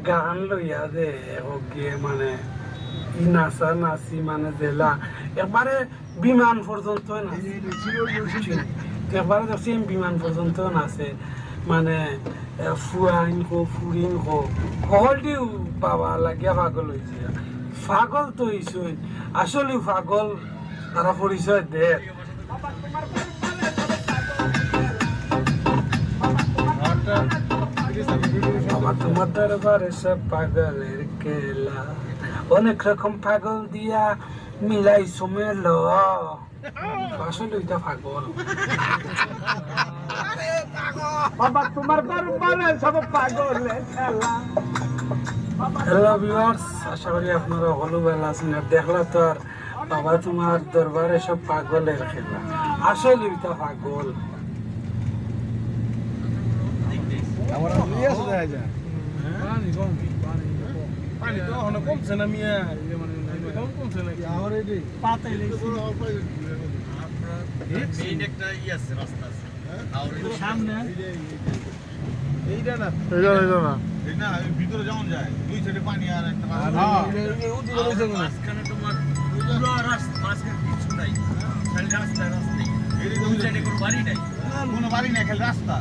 গান লইয়া দে গিয়ে মানে নাচা নাচি মানে জেলা একবারে বিমান পর্যন্ত নাচে একবারে দেখছি বিমান পর্যন্ত নাচে মানে ফুয়াইন হো ফুরিন হো সকলটি বাবা লাগিয়া পাগল হয়েছে পাগল তো হইছই আসলে পাগল তারা পরিচয় দে তোমার দরবারে সব পাগলের খেলা অনেক রকম পাগল দিয়া মিলাই সুমেল আসলে ওইটা পাগল বাবা তোমার দরবারে সব পাগলের খেলা হ্যালো ভিউয়ার্স আশা করি আপনারা ভালো ভালো আছেন আর দেখলা তো আর বাবা তোমার দরবারে সব পাগলের খেলা আসলে ওইটা পাগল আমার ইলিয়াস দেখা যায় পানি তো হলো কমছে না মিয়া কমছে না আমার এই পাতাই লাগছে মেইন একটা আছে রাস্তা আছে আর সামনে এইটা না না ভিতরে যাওয়া যায় দুই সাইডে পানি আর একটা মাঝখানে তোমার পুরো রাস্তা মাঝখানে কিছু নাই খালি রাস্তায় এই দুই সাইডে কোনো বাড়ি নাই খালি রাস্তা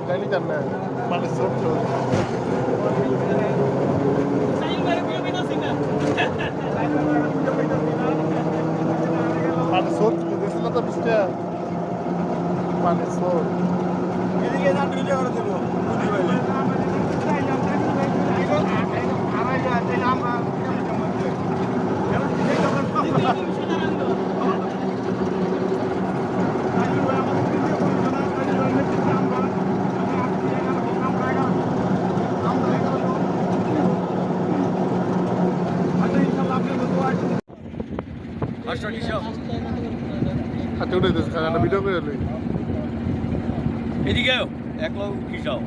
ডাইলি জান না মানে সব মানে সব দিয়েছিল তো বিশটা মানে সব এদিকে না ভিডিও করে দেব বুঝি ভাই ভিডিও করে এদিকে এক লোক কি যাও